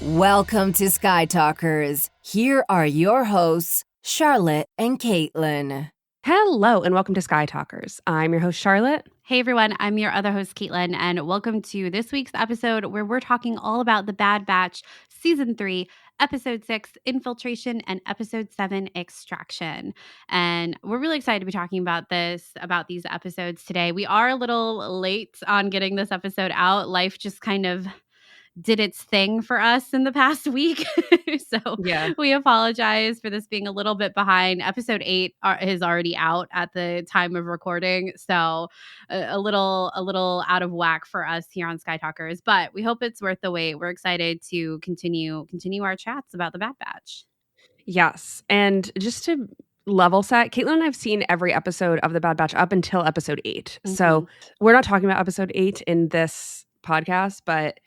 Welcome to Sky Talkers. Here are your hosts, Charlotte and Caitlin. Hello, and welcome to Sky Talkers. I'm your host, Charlotte. Hey everyone, I'm your other host, Caitlin, and welcome to this week's episode where we're talking all about The Bad Batch, Season 3, Episode 6, Infiltration, and Episode 7, Extraction. And we're really excited to be talking about these episodes today. We are a little late on getting this episode out. Life just kind of did its thing for us in the past week. So we apologize for this being a little bit behind. Episode 8 is already out at the time of recording. So a little out of whack for us here on Sky Talkers, but we hope it's worth the wait. We're excited to continue our chats about the Bad Batch. Yes. And just to level set, Caitlin and I have seen every episode of The Bad Batch up until episode 8. Mm-hmm. So we're not talking about episode 8 in this podcast, but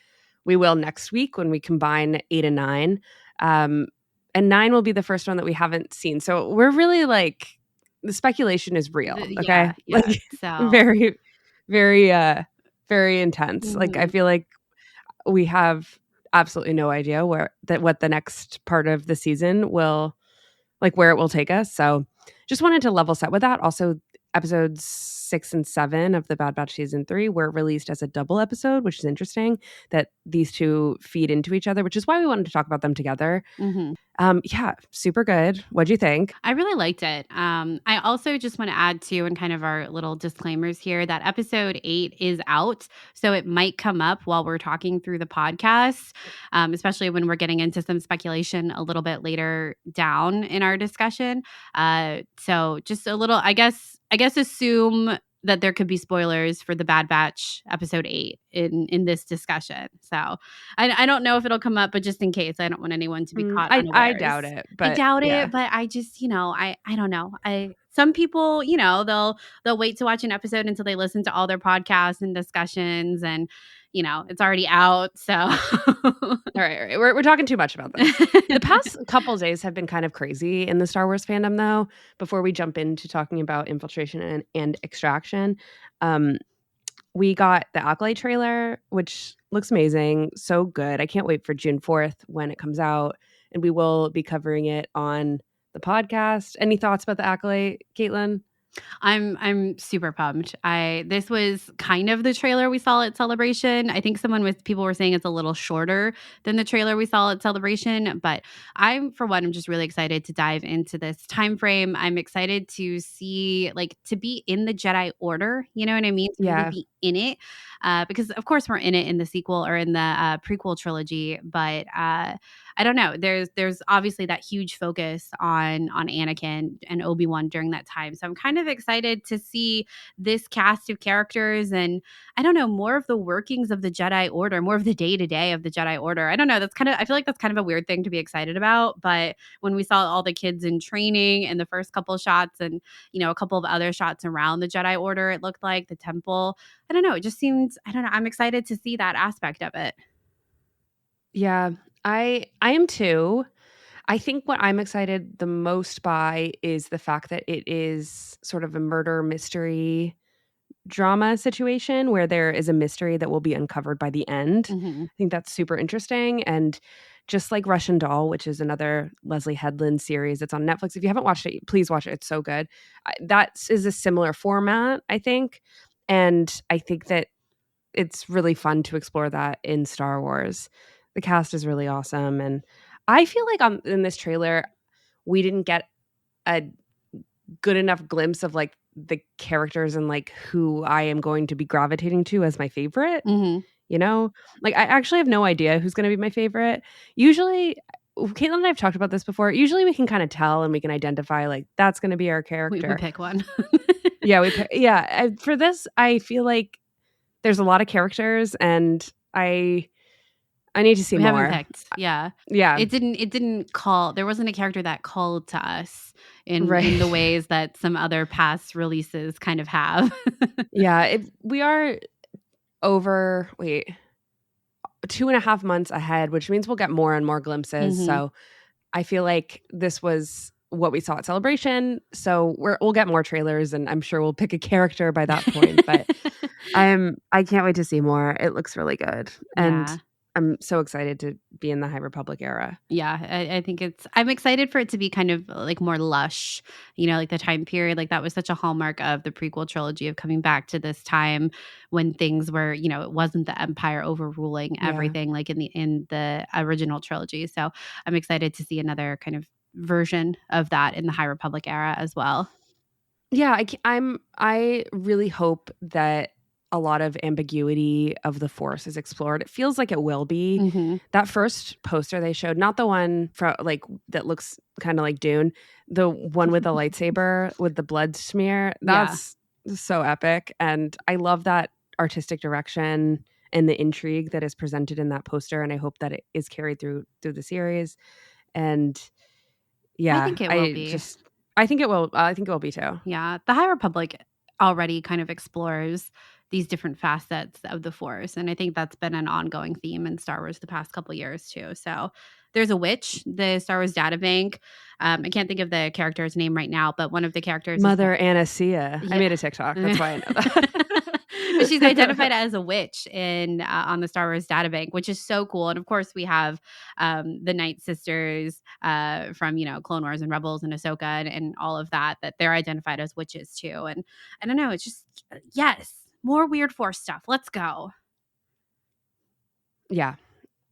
we will next week when we combine 8 and 9. And 9 will be the first one that we haven't seen. So we're really like, the speculation is real. Okay. Yeah, like, so very, very, very intense. Mm-hmm. Like, I feel like we have absolutely no idea what the next part of the season will, like, where it will take us. So just wanted to level set with that. Also, episodes 6 and 7 of The Bad Batch Season 3 were released as a double episode, which is interesting that these two feed into each other, which is why we wanted to talk about them together. Mm-hmm. Yeah, super good. What'd you think? I really liked it. I also just want to add to, and kind of our little disclaimers here, that episode 8 is out. So it might come up while we're talking through the podcast, especially when we're getting into some speculation a little bit later down in our discussion. So just a little, I guess assume that there could be spoilers for The Bad Batch episode 8 in this discussion. So I don't know if it'll come up, but just in case, I don't want anyone to be caught unawares. I doubt it. But I doubt it, but I just, I don't know. Some people, they'll wait to watch an episode until they listen to all their podcasts and discussions, and it's already out. So all right. We're talking too much about this. The past couple days have been kind of crazy in the Star Wars fandom, though. Before we jump into talking about Infiltration and Extraction, we got the Acolyte trailer, which looks amazing. So good. I can't wait for June 4th when it comes out, and we will be covering it on the podcast. Any thoughts about the Acolyte, Caitlin? I'm super pumped. This was kind of the trailer we saw at Celebration. I think people were saying it's a little shorter than the trailer we saw at Celebration, but I'm just really excited to dive into this time frame. I'm excited to see, to be in the Jedi Order, you know what I mean? To really be in it. Because of course we're in it in the sequel or in the prequel trilogy, but I don't know. There's obviously that huge focus on Anakin and Obi-Wan during that time. So I'm kind of excited to see this cast of characters and, I don't know, more of the workings of the Jedi Order, more of the day-to-day of the Jedi Order. I don't know. I feel like that's kind of a weird thing to be excited about. But when we saw all the kids in training in the first couple of shots and, a couple of other shots around the Jedi Order, it looked like the temple. I don't know. It just seems, I don't know. I'm excited to see that aspect of it. Yeah, I am too. I think what I'm excited the most by is the fact that it is sort of a murder mystery drama situation where there is a mystery that will be uncovered by the end. Mm-hmm. I think that's super interesting. And just like Russian Doll, which is another Leslie Headland series that's on Netflix. If you haven't watched it, please watch it. It's so good. That is a similar format, I think. And I think that it's really fun to explore that in Star Wars. The cast is really awesome. And I feel like in this trailer, we didn't get a good enough glimpse of like the characters and like who I am going to be gravitating to as my favorite. Mm-hmm. Like I actually have no idea who's going to be my favorite. Usually, Caitlin and I have talked about this before. Usually we can kind of tell and we can identify like that's going to be our character. We pick one. For this, I feel like there's a lot of characters and I need to see more. We haven't picked. Yeah. It didn't call. There wasn't a character that called to us in the ways that some other past releases kind of have. We are over 2.5 months ahead, which means we'll get more and more glimpses. Mm-hmm. So I feel like this was what we saw at Celebration. So we'll get more trailers, and I'm sure we'll pick a character by that point. But I can't wait to see more. It looks really good, and I'm so excited to be in the High Republic era. Yeah, I think I'm excited for it to be kind of like more lush, like the time period. Like that was such a hallmark of the prequel trilogy of coming back to this time when things were, it wasn't the Empire overruling everything like in the original trilogy. So I'm excited to see another kind of version of that in the High Republic era as well. Yeah, I really hope that a lot of ambiguity of the Force is explored. It feels like it will be. Mm-hmm. That first poster they showed, not the one from like that looks kind of like Dune, the one with the lightsaber with the blood smear. That's so epic, and I love that artistic direction and the intrigue that is presented in that poster. And I hope that it is carried through the series. And yeah, I think it will be. I think it will. I think it will be too. Yeah, the High Republic already kind of explores these different facets of the Force, and I think that's been an ongoing theme in Star Wars the past couple years too. So there's a witch, the Star Wars databank. I can't think of the character's name right now, but one of the characters Mother Anastasia. Yeah. I made a TikTok. That's why I know that. But she's identified as a witch in on the Star Wars databank, which is so cool. And of course, we have the Night Sisters from Clone Wars and Rebels and Ahsoka and all of that they're identified as witches too. And I don't know, it's just yes, more weird Force stuff. Let's go. Yeah.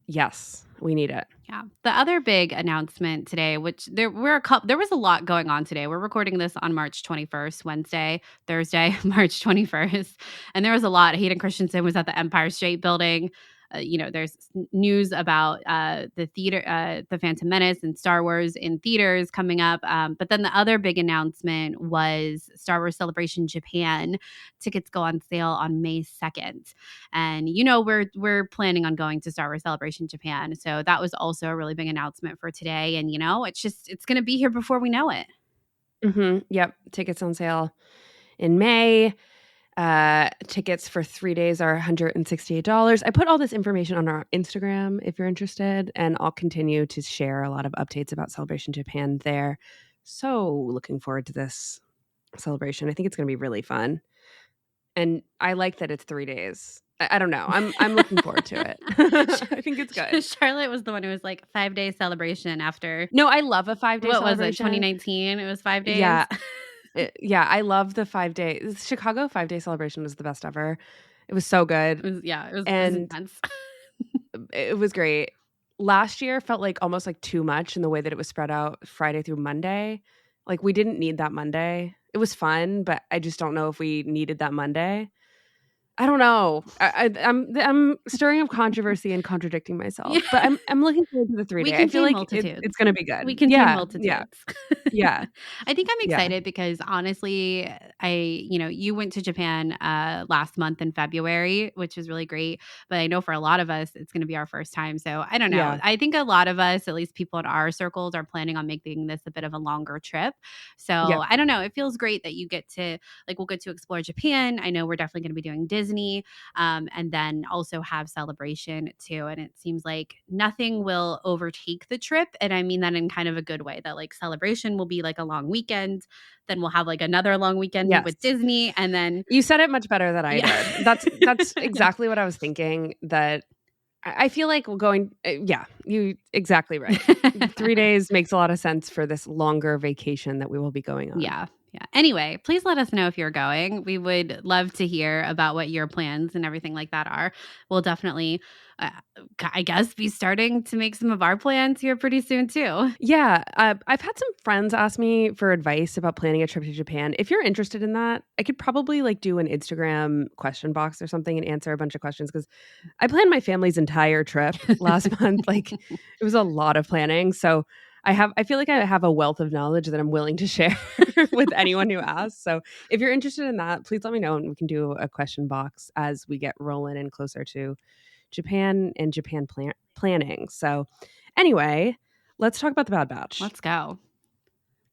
Yes, we need it. Yeah. The other big announcement today, which there was a lot going on today. We're recording this on March 21st, Thursday, March 21st. And there was a lot. Hayden Christensen was at the Empire State Building. There's news about the theater, the Phantom Menace and Star Wars in theaters coming up. But then the other big announcement was Star Wars Celebration Japan. Tickets go on sale on May 2nd. And, we're planning on going to Star Wars Celebration Japan. So that was also a really big announcement for today. And, it's going to be here before we know it. Mm-hmm. Yep. Tickets on sale in May. Tickets for 3 days are $168. I put all this information on our Instagram if you're interested, and I'll continue to share a lot of updates about Celebration Japan there. So looking forward to this celebration. I think it's going to be really fun. And I like that it's 3 days. I don't know. I'm looking forward to it. I think it's good. Charlotte was the one who was like 5-day celebration after. No, I love a 5-day celebration. What was it? 2019? It was 5 days. Yeah. Yeah, I love the 5 days. Chicago 5-day celebration was the best ever. It was so good. It was intense. It was great. Last year felt like almost like too much in the way that it was spread out Friday through Monday. Like we didn't need that Monday. It was fun, but I just don't know if we needed that Monday. I don't know. I'm stirring up controversy and contradicting myself, but I'm looking forward to the 3 day. I feel like it's going to be good. We can do multitudes. Yeah. I think I'm excited because honestly, you went to Japan last month in February, which is really great. But I know for a lot of us, it's going to be our first time. So I don't know. Yeah. I think a lot of us, at least people in our circles, are planning on making this a bit of a longer trip. So I don't know. It feels great that you get to we'll get to explore Japan. I know we're definitely going to be doing Disney. And then also have Celebration too. And it seems like nothing will overtake the trip. And I mean that in kind of a good way, that like Celebration will be like a long weekend. Then we'll have like another long weekend with Disney. And then you said it much better than I did. That's exactly what I was thinking. That I feel like we're going. You exactly right. 3 days makes a lot of sense for this longer vacation that we will be going on. Yeah. Anyway, please let us know if you're going. We would love to hear about what your plans and everything like that are. We'll definitely, I guess, be starting to make some of our plans here pretty soon too. Yeah. I've had some friends ask me for advice about planning a trip to Japan. If you're interested in that, I could probably do an Instagram question box or something and answer a bunch of questions, because I planned my family's entire trip last month. It was a lot of planning. So I feel like I have a wealth of knowledge that I'm willing to share with anyone who asks. So if you're interested in that, please let me know and we can do a question box as we get rolling in closer to Japan and Japan planning. So anyway, let's talk about The Bad Batch. Let's go.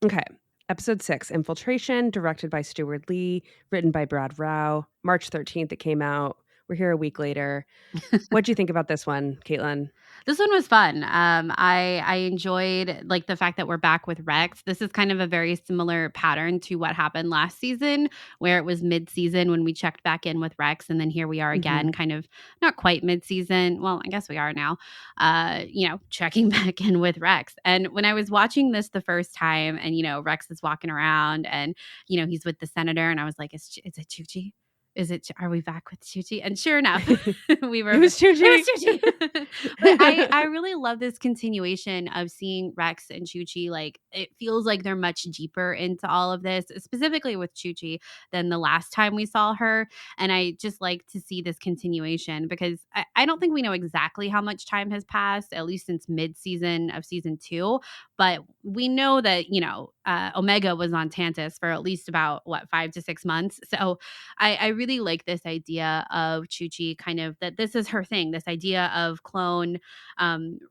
Okay. Episode 6, Infiltration, directed by Stuart Lee, written by Brad Rao. March 13th it came out. We're here a week later. What'd you think about this one, Caitlin? This one was fun. I enjoyed like the fact that we're back with Rex. This is kind of a very similar pattern to what happened last season, where it was mid-season when we checked back in with Rex, and then here we are again, kind of not quite mid-season. Well, I guess we are now. Checking back in with Rex. And when I was watching this the first time, and Rex is walking around, and he's with the senator, and I was like, is it Chuchi? Are we back with Chuchi? And sure enough, we were. It was Chuchi. But I really love this continuation of seeing Rex and Chuchi. Like, it feels like they're much deeper into all of this, specifically with Chuchi, than the last time we saw her. And I just like to see this continuation because I don't think we know exactly how much time has passed, at least since mid-season of season 2. But we know that, Omega was on Tantus for at least about, 5 to 6 months. So I really like this idea of Chuchi, kind of that this is her thing, this idea of clone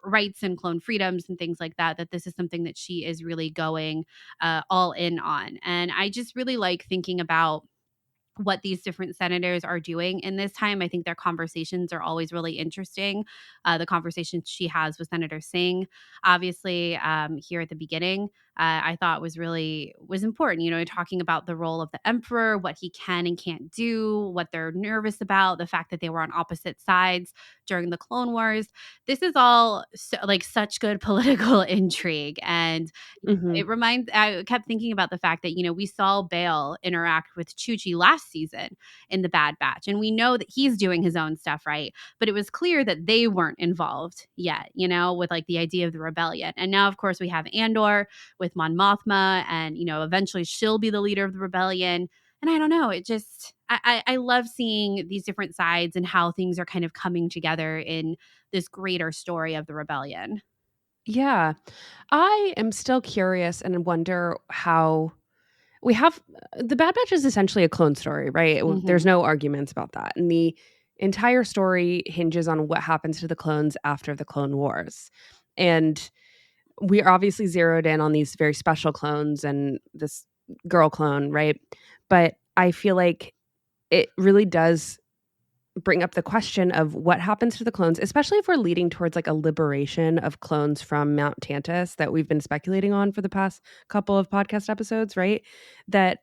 rights and clone freedoms and things like that, that this is something that she is really going all in on. And I just really like thinking about what these different senators are doing in this time. I think their conversations are always really interesting. The conversations she has with Senator Singh, obviously, here at the beginning, I thought was important, talking about the role of the emperor, what he can and can't do, what they're nervous about, the fact that they were on opposite sides during the Clone Wars. This is all such good political intrigue. And I kept thinking about the fact that, we saw Bale interact with Chuchi last season in the Bad Batch. And we know that he's doing his own stuff, right? But it was clear that they weren't involved yet, with like the idea of the rebellion. And now, of course, we have Andor with Mon Mothma, and, eventually she'll be the leader of the rebellion. And I don't know, it just, I love seeing these different sides and how things are kind of coming together in this greater story of the rebellion. Yeah. I am still curious and wonder how we have the Bad Batch is essentially a clone story, right? There's no arguments about that. And the entire story hinges on what happens to the clones after the Clone Wars. And we are obviously zeroed in on these very special clones and this girl clone, right? But I feel like it really does bring up the question of what happens to the clones, especially if we're leading towards like a liberation of clones from Mount Tantus that we've been speculating on for the past couple of podcast episodes, right? That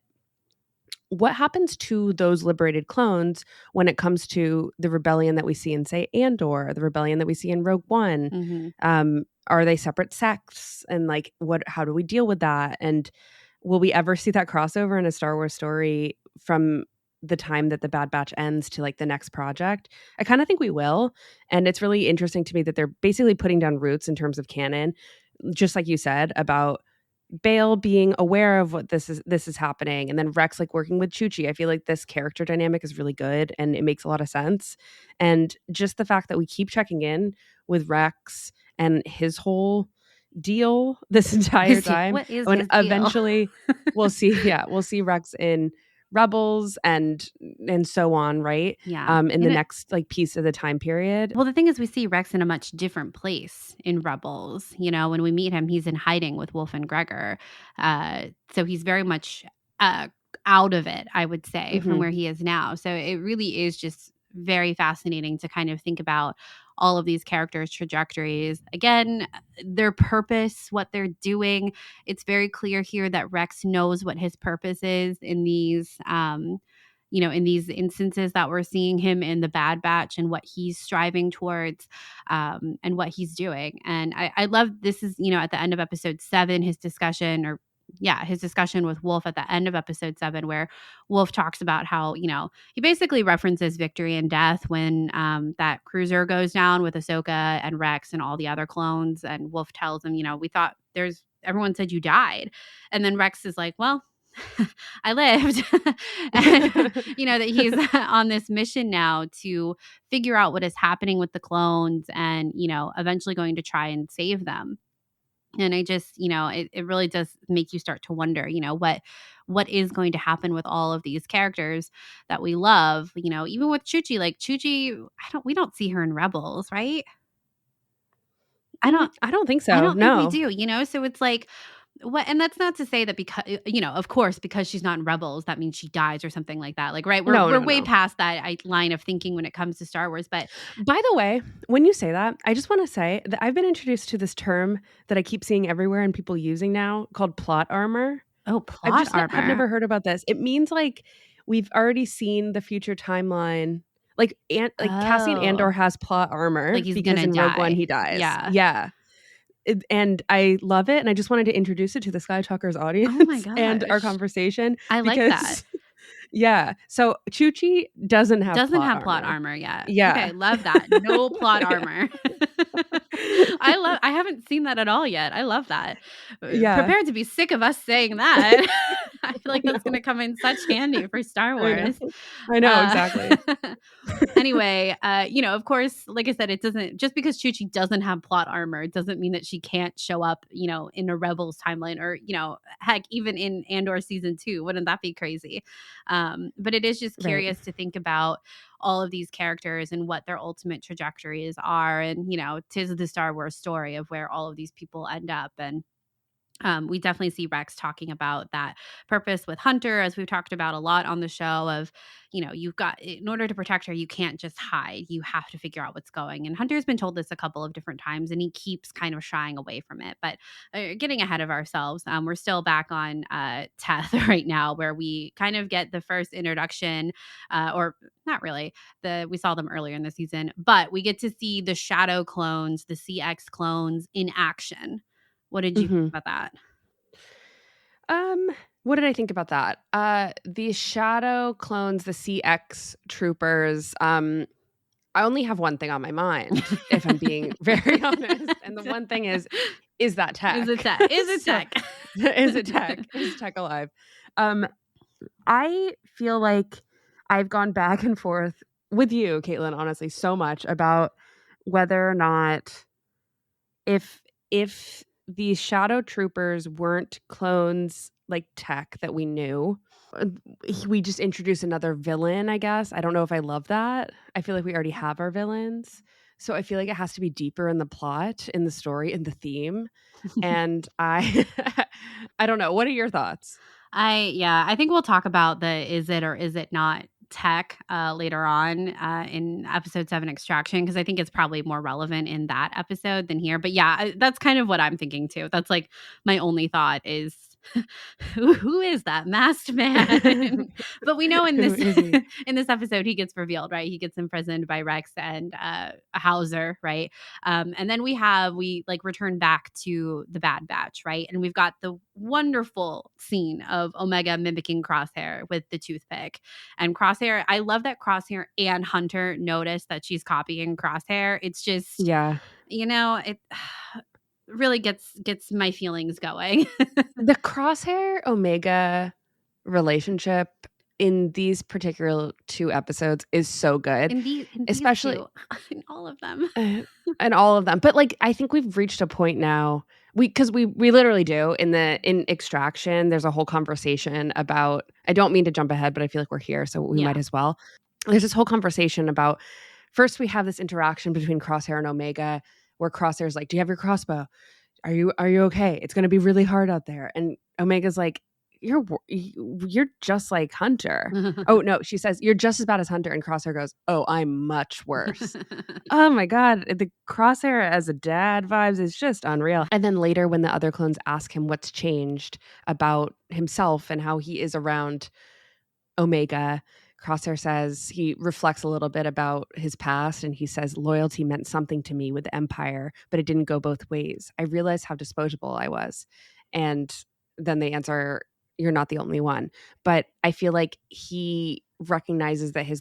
what happens to those liberated clones when it comes to the rebellion that we see in, say, Andor, the rebellion that we see in Rogue One? Are they separate sects? And like, how do we deal with that? And will we ever see that crossover in a Star Wars story from the time that the Bad Batch ends to like the next project? I kind of think we will. And it's really interesting to me that they're basically putting down roots in terms of canon, just like you said, about Bale being aware of what this is happening, and then Rex like working with Chuchi. I feel like this character dynamic is really good and it makes a lot of sense. And just the fact that we keep checking in with Rex and his whole deal this entire time. What is when his deal? Eventually we'll see Rex in Rebels and so on, right? Yeah. In the next like piece of the time period. Well, the thing is, we see Rex in a much different place in Rebels. When we meet him, he's in hiding with Wolf and Gregor. So he's very much out of it, I would say, from where he is now. So it really is just very fascinating to kind of think about all of these characters' trajectories. Again, their purpose, what they're doing. It's very clear here that Rex knows what his purpose is in these in these instances that we're seeing him in the Bad Batch and what he's striving towards, and what he's doing. And I love this is, at the end of episode 7, his discussion with Wolf at the end of episode 7, where Wolf talks about how, he basically references victory and death when that cruiser goes down with Ahsoka and Rex and all the other clones. And Wolf tells him, we thought everyone said you died. And then Rex is like, well, I lived. And, that he's on this mission now to figure out what is happening with the clones and, eventually going to try and save them. And I just, it really does make you start to wonder, what is going to happen with all of these characters that we love, even with Chuchi. Like Chuchi, we don't see her in Rebels, right? I don't think so. I don't no. think we do, so it's like, And that's not to say that because, of course, because she's not in Rebels, that means she dies or something like that. Like, right? We're way No. past that line of thinking when it comes to Star Wars. But by the way, when you say that, I just want to say that I've been introduced to this term that I keep seeing everywhere and people using now called plot armor. plot armor. I've never heard about this. It means like we've already seen the future timeline. Like Cassian Andor has plot armor, like he's because gonna in Rogue die. One he dies. Yeah. And I love it, and I just wanted to introduce it to the Sky Talkers audience and our conversation. I like that. Yeah. So Chuchi doesn't have plot armor yet. Yeah. Okay, love that. No plot armor. I haven't seen that at all yet. I love that. Yeah. Prepared to be sick of us saying that. I feel like that's going to come in such handy for Star Wars. I know exactly. Anyway, of course, like I said, it doesn't, just because Chuchi doesn't have plot armor, it doesn't mean that she can't show up, in a Rebels timeline, or, heck, even in Andor season 2. Wouldn't that be crazy? But it is just curious to think about all of these characters and what their ultimate trajectories are. And, 'tis the Star Wars story of where all of these people end up. And we definitely see Rex talking about that purpose with Hunter, as we've talked about a lot on the show, of, you've got, in order to protect her, you can't just hide. You have to figure out what's going. And Hunter's been told this a couple of different times, and he keeps kind of shying away from it. But getting ahead of ourselves, we're still back on Teth right now, where we kind of get the first introduction, or not really. We saw them earlier in the season, but we get to see the Shadow clones, the CX clones in action. What did you think about that? What did I think about that? The Shadow clones, the CX troopers. I only have one thing on my mind, if I'm being very honest. And the one thing is that tech? Is it tech? Is it tech? Is it tech? Is tech alive? I feel like I've gone back and forth with you, Caitlin, honestly, so much about whether or not if these Shadow troopers weren't clones like tech that we knew, we just introduced another villain, I guess. I don't know if I love that. I feel like we already have our villains. So I feel like it has to be deeper in the plot, in the story, in the theme. And I don't know. What are your thoughts? I think we'll talk about the is it or is it not tech later on in episode 7 Extraction, because I think it's probably more relevant in that episode than here. But yeah, that's kind of what I'm thinking too. That's like my only thought is who is that masked man? But we know in this episode he gets revealed, right? He gets imprisoned by Rex and Hauser, right? And then we return back to the Bad Batch, right? And we've got the wonderful scene of Omega mimicking Crosshair with the toothpick. And Crosshair, I love that Crosshair and Hunter notice that she's copying Crosshair. It's just, it really gets my feelings going. The Crosshair Omega relationship in these particular 2 episodes is so good. Especially in all of them. And all of them. But like, I think we've reached a point now, because we literally do in Extraction, there's a whole conversation about, I don't mean to jump ahead, but I feel like we're here, so we might as well. There's this whole conversation about, first we have this interaction between Crosshair and Omega, where Crosshair's like, do you have your crossbow? Are you okay? It's going to be really hard out there. And Omega's like, you're just like Hunter. Oh no, she says, you're just as bad as Hunter. And Crosshair goes, oh, I'm much worse. Oh my God. The Crosshair as a dad vibes is just unreal. And then later when the other clones ask him what's changed about himself and how he is around Omega, Crosshair says, he reflects a little bit about his past, and he says, loyalty meant something to me with the Empire, but it didn't go both ways. I realized how disposable I was. And then they answer, you're not the only one. But I feel like he recognizes that he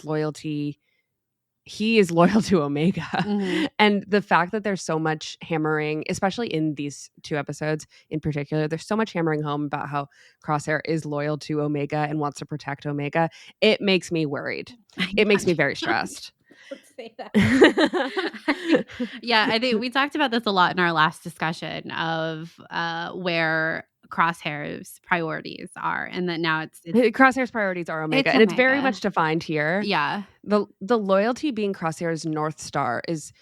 is loyal to Omega. Mm-hmm. And the fact that there's so much hammering, especially in these 2 episodes in particular, there's so much hammering home about how Crosshair is loyal to Omega and wants to protect Omega. It makes me worried. It makes me very stressed. Let's say that. Yeah, I think we talked about this a lot in our last discussion of where Crosshair's priorities are, and that now it's Crosshair's priorities are Omega, and it's very much defined here. Yeah, the loyalty being Crosshair's North Star is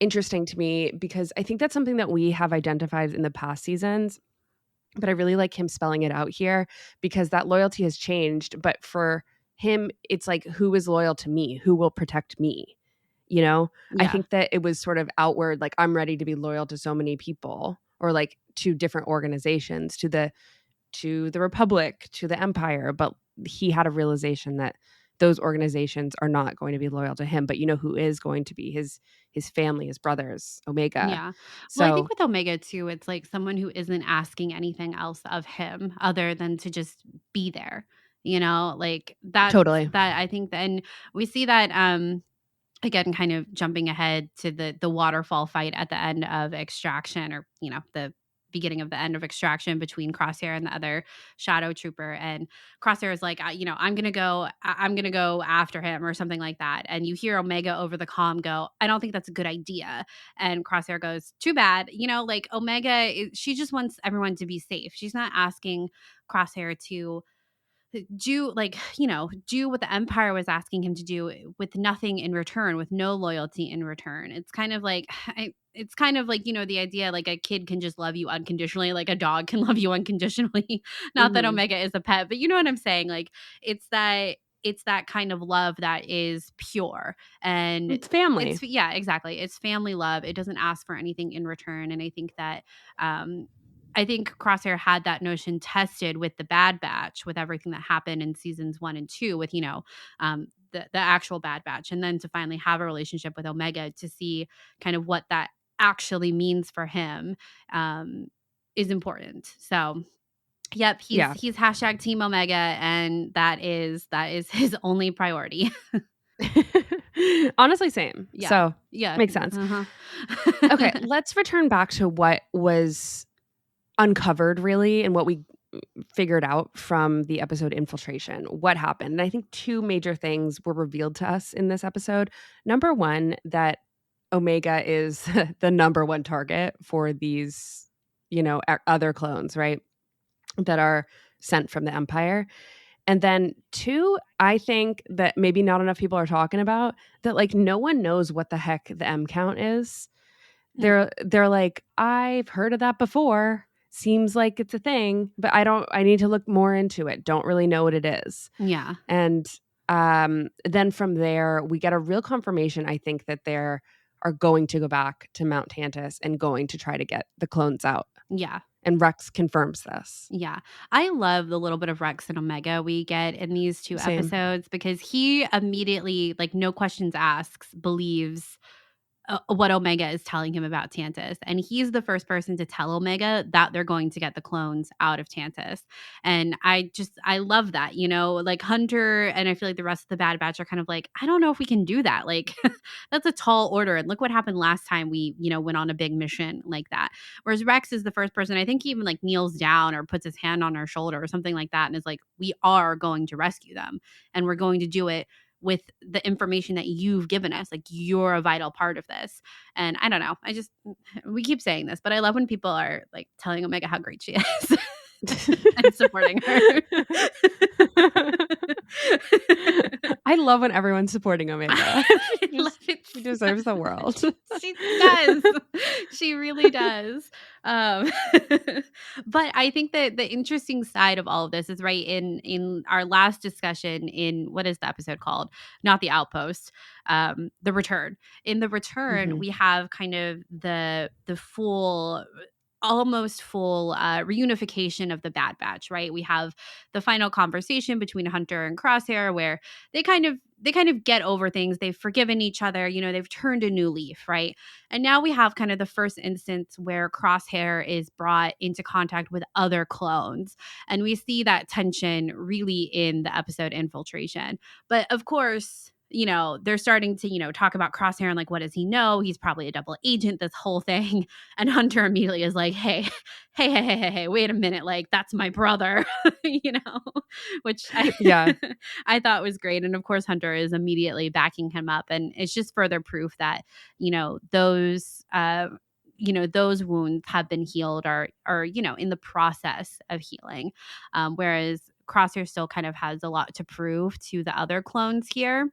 interesting to me, because I think that's something that we have identified in the past seasons, but I really like him spelling it out here because that loyalty has changed. But for him, it's like, who is loyal to me? Who will protect me? You know, I Yeah. think that it was sort of outward, like, I'm ready to be loyal to so many people, or like to different organizations, to the Republic, to the Empire. But he had a realization that those organizations are not going to be loyal to him. But you know who is going to be? His family, his brothers, Omega. Yeah. Well, I think So with Omega too, it's like someone who isn't asking anything else of him other than to just be there. You know, like totally. that I think that, and we see that again, kind of jumping ahead to the waterfall fight at the end of Extraction, or the beginning of the end of Extraction between Crosshair and the other shadow trooper. And Crosshair is like, I'm gonna go after him or something like that. And you hear Omega over the comm go, I don't think that's a good idea. And Crosshair goes, too bad. Like Omega she just wants everyone to be safe. She's not asking Crosshair to do what the Empire was asking him to do, with nothing in return, with no loyalty in return. It's kind of like the idea, like, a kid can just love you unconditionally, like a dog can love you unconditionally. Not that Mhm. Omega is a pet, but you know what I'm saying? Like, it's that kind of love that is pure, and It's family. yeah, exactly. It's family love. It doesn't ask for anything in return. And I think Crosshair had that notion tested with the Bad Batch, with everything that happened in seasons 1 and 2, with the actual Bad Batch, and then to finally have a relationship with Omega, to see kind of what that actually means for him, is important. So yep, Yeah. he's hashtag Team Omega, and that is his only priority. Honestly, same. Yeah. So Yeah. makes sense. Uh-huh. Okay, let's return back to what was uncovered, really, and what we figured out from the episode Infiltration. What happened? And I think two major things were revealed to us in this episode. Number one, that Omega is the number one target for these, other clones, right? That are sent from the Empire. And then two, I think that maybe not enough people are talking about that, like, no one knows what the heck the M count is. They're like, I've heard of that before. Seems like it's a thing, but I need to look more into it. Don't really know what it is. Yeah. And then from there, we get a real confirmation, I think, that they're are going to go back to Mount Tantus and going to try to get the clones out. Yeah. And Rex confirms this. Yeah. I love the little bit of Rex and Omega we get in these two Same. episodes, because he immediately, like, no questions asked, believes what Omega is telling him about Tantus. And he's the first person to tell Omega that they're going to get the clones out of Tantus. And I love that, like Hunter, and I feel like the rest of the Bad Batch are kind of like, I don't know if we can do that. Like, that's a tall order. And look what happened last time we, went on a big mission like that. Whereas Rex is the first person, I think he even like kneels down or puts his hand on her shoulder or something like that, and is like, we are going to rescue them, and we're going to do it with the information that you've given us. Like, you're a vital part of this. And I don't know, we keep saying this, but I love when people are like telling Omega how great she is and supporting her. I love when everyone's supporting Omega. I love it. She deserves the world. She does. She really does. But I think that the interesting side of all of this is, right, in our last discussion, in what is the episode called? Not the Outpost, The Return. In The Return, we have kind of the full, almost full reunification of the Bad Batch, right? We have the final conversation between Hunter and Crosshair, where they kind of get over things. They've forgiven each other, they've turned a new leaf, right? And now we have kind of the first instance where Crosshair is brought into contact with other clones. And we see that tension really in the episode Infiltration. But of course, they're starting to, talk about Crosshair and like, what does he know? He's probably a double agent, this whole thing. And Hunter immediately is like, hey, wait a minute. Like, that's my brother, which I thought was great. And of course, Hunter is immediately backing him up. And it's just further proof that, those wounds have been healed, or in the process of healing. Whereas Crosshair still kind of has a lot to prove to the other clones here.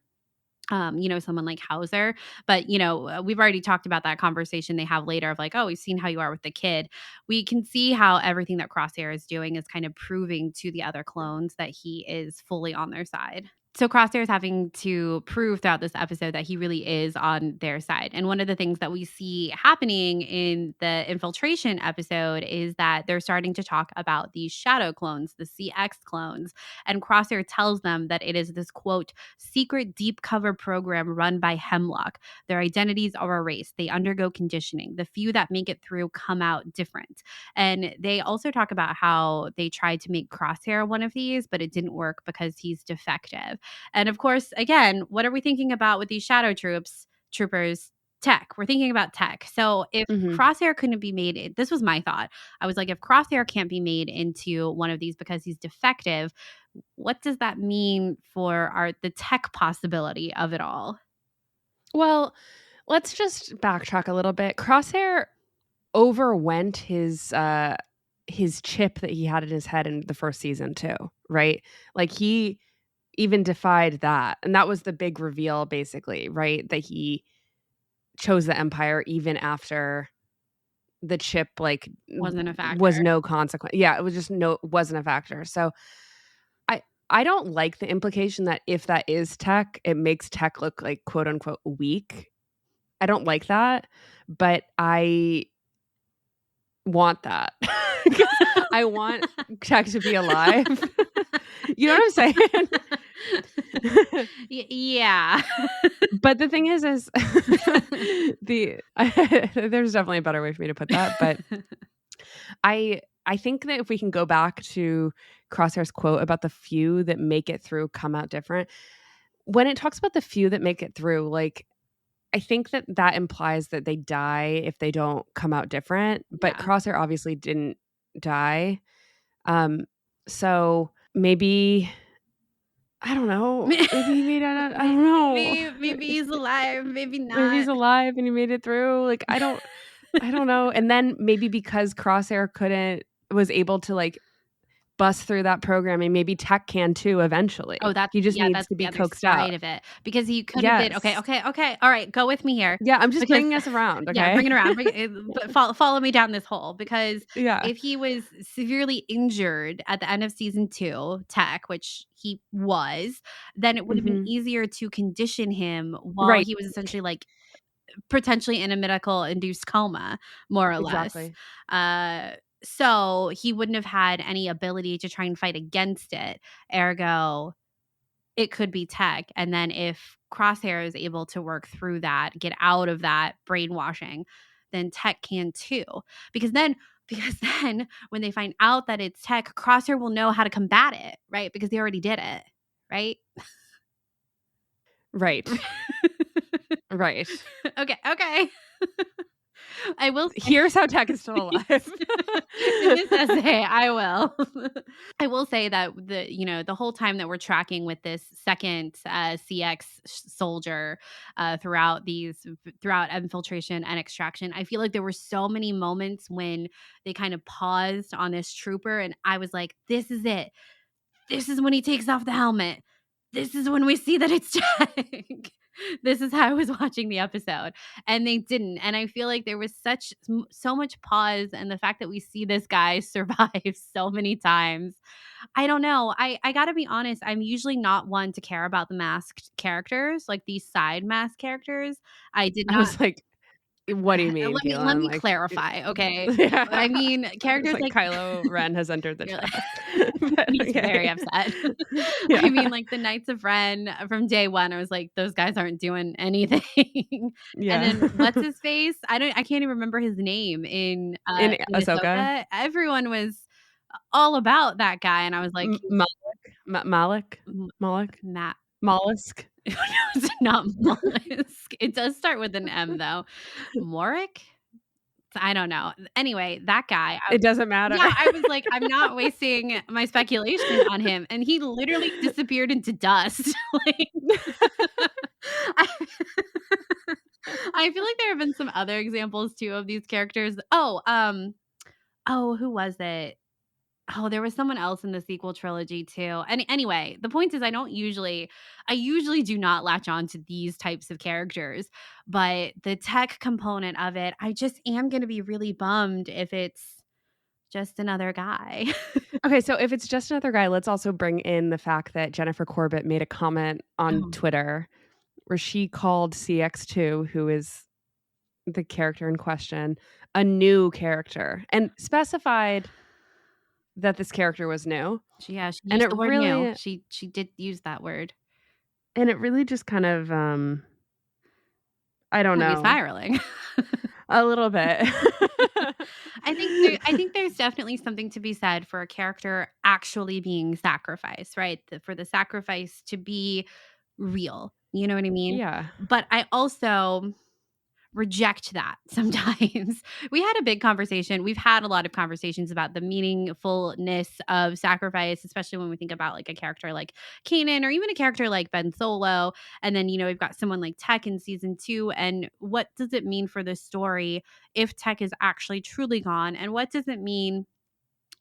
someone like Hauser. But, we've already talked about that conversation they have later of like, oh, we've seen how you are with the kid. We can see how everything that Crosshair is doing is kind of proving to the other clones that he is fully on their side. So Crosshair is having to prove throughout this episode that he really is on their side. And one of the things that we see happening in the Infiltration episode is that they're starting to talk about these shadow clones, the CX clones. And Crosshair tells them that it is this, quote, secret deep cover program run by Hemlock. Their identities are erased. They undergo conditioning. The few that make it through come out different. And they also talk about how they tried to make Crosshair one of these, but it didn't work because he's defective. And of course, again, what are we thinking about with these shadow troopers? Tech. We're thinking about tech. So if Crosshair couldn't be made, this was my thought. I was like, if Crosshair can't be made into one of these because he's defective, what does that mean for the tech possibility of it all? Well, let's just backtrack a little bit. Crosshair overwent his chip that he had in his head in the first season too, right? Like he even defied that. And that was the big reveal basically, right? That he chose the Empire even after the chip wasn't a factor. Was no consequence. Yeah, it was just wasn't a factor. So I don't like the implication that if that is tech, it makes tech look like quote unquote weak. I don't like that, but I want that. I want tech to be alive. You know what I'm saying? Yeah. But the thing is there's definitely a better way for me to put that, but I think that if we can go back to Crosshair's quote about the few that make it through come out different, when it talks about the few that make it through, like, I think that implies that they die if they don't come out different, but Yeah. Crosshair obviously didn't die. So maybe, I don't know. Maybe he made it. I don't know. Maybe he's alive. Maybe not. Maybe he's alive and he made it through. Like, I don't know. And then maybe because Crosshair was able to like bust through that programming, maybe tech can too eventually. Oh, he just needs to be coaxed out of it because he could have been okay. All right, go with me here. Yeah, I'm just bringing us around. Okay, yeah, bring it around. But follow me down this hole because if he was severely injured at the end of season 2, tech, which he was, then it would have been easier to condition him while he was essentially like potentially in a medical induced coma, more or less. So he wouldn't have had any ability to try and fight against it. Ergo, it could be tech. And then if Crosshair is able to work through that, get out of that brainwashing, then tech can too. Because then when they find out that it's tech, Crosshair will know how to combat it, right? Because they already did it, right? Right. Right. Okay. I will say, here's how tech is still alive. In this essay, I will say that the whole time that we're tracking with this second CX soldier throughout Infiltration and Extraction, I feel like there were so many moments when they kind of paused on this trooper and I was like, this is it. This is when he takes off the helmet. This is when we see that it's tech. This is how I was watching the episode, and they didn't. And I feel like there was so much pause, and the fact that we see this guy survive so many times. I don't know. I gotta be honest. I'm usually not one to care about the masked characters, like these side masked characters. I was like, what do you mean? Let me clarify, okay? Yeah. I mean, characters like Kylo Ren has entered the chat. He's very upset. Yeah. I mean, like the Knights of Ren from day one, I was like, those guys aren't doing anything. Yeah. And then what's his face? I can't even remember his name in Ahsoka. Everyone was all about that guy, and I was like, Malik. Mollusk. It's not mollusk. It does start with an M though. Morik? I don't know. Anyway, that guy. It doesn't matter. Yeah, I was like, I'm not wasting my speculation on him. And he literally disappeared into dust. I feel like there have been some other examples too of these characters. Who was it? Oh, there was someone else in the sequel trilogy too. And anyway, the point is I usually do not latch on to these types of characters, but the tech component of it, I just am going to be really bummed if it's just another guy. Okay, so if it's just another guy, let's also bring in the fact that Jennifer Corbett made a comment on Oh. Twitter where she called CX2, who is the character in question, a new character and specified that this character was new. She And used it the word new. really She did use that word. just kind of I don't Got me know, spiraling. a little bit. I think there's definitely something to be said for a character actually being sacrificed, right? For the sacrifice to be real. You know what I mean? Yeah. But I also reject that sometimes. We had a big conversation. We've had a lot of conversations about the meaningfulness of sacrifice, especially when we think about like a character like Kanan or even a character like Ben Solo. And then, we've got someone like Tech in season 2. And what does it mean for this story if Tech is actually truly gone? And what does it mean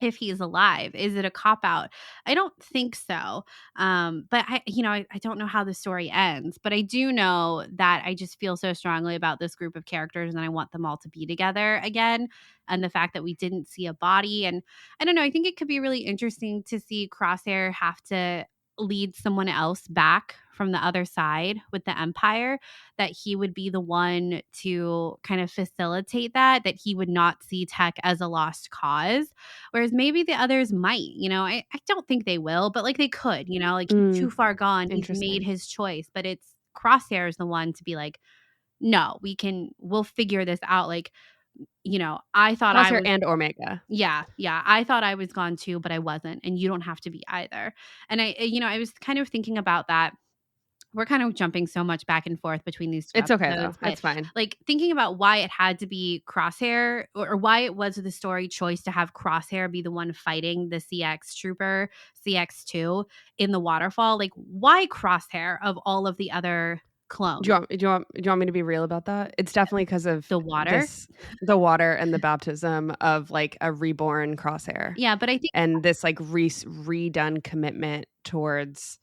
if he's alive? Is it a cop out? I don't think so. But I don't know how the story ends, but I do know that I just feel so strongly about this group of characters and I want them all to be together again. And the fact that we didn't see a body, and I don't know, I think it could be really interesting to see Crosshair have to lead someone else back from the other side with the Empire, that he would be the one to kind of facilitate that he would not see Tech as a lost cause. Whereas maybe the others might, I don't think they will, but like they could, like he's too far gone. He's made Interesting. his choice, but it's Crosshair is the one to be like, no, we'll figure this out. Like, I thought I Crosshair was, and Omega. yeah, I thought I was gone too, but I wasn't. And you don't have to be either. And I was kind of thinking about that. We're kind of jumping so much back and forth between these two It's okay though. episodes, but It's fine. like thinking about why it had to be Crosshair, or why it was the story choice to have Crosshair be the one fighting the CX trooper, CX2 in the waterfall. Like, why Crosshair of all of the other clones? Do you want me to be real about that? It's definitely because of The water? the water and the baptism of like a reborn Crosshair. Yeah, but I think And this like redone commitment towards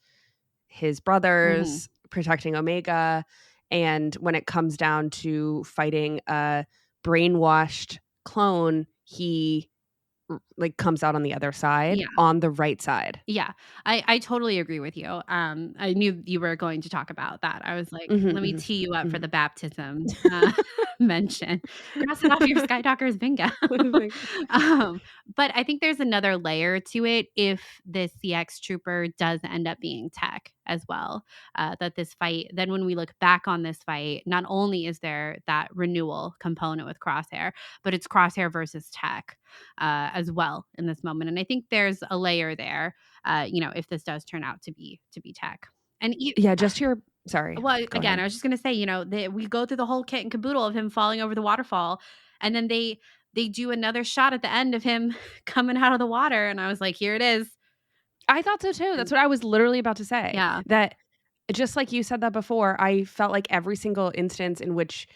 his brothers, protecting Omega, and when it comes down to fighting a brainwashed clone, he like comes out on the other side, on the right side. Yeah, I totally agree with you. I knew you were going to talk about that. I was like, let me tee you up for the baptism mention. Cross it off your Skydocker's bingo. But I think there's another layer to it if this CX trooper does end up being Tech as well. That this fight, then when we look back on this fight, not only is there that renewal component with Crosshair, but it's Crosshair versus Tech as well in this moment. And I think there's a layer there, if this does turn out to be Tech. And just your sorry. Well, again, I was just going to say, we go through the whole kit and caboodle of him falling over the waterfall, and then they do another shot at the end of him coming out of the water, and I was like, here it is. I thought so too. That's what I was literally about to say. Yeah. That just like you said that before, I felt like every single instance in which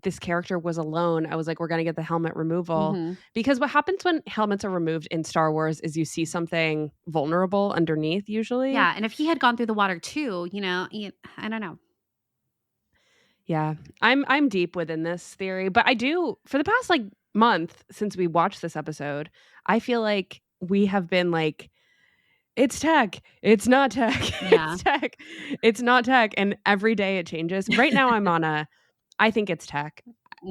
this character was alone, I was like, we're going to get the helmet removal. Because what happens when helmets are removed in Star Wars is you see something vulnerable underneath usually. Yeah. And if he had gone through the water too, I don't know. Yeah. I'm deep within this theory, but I do, for the past like month since we watched this episode, I feel like we have been like, it's Tech. It's not Tech. Yeah. It's Tech. It's not Tech. And every day it changes. Right now I'm on I think it's Tech.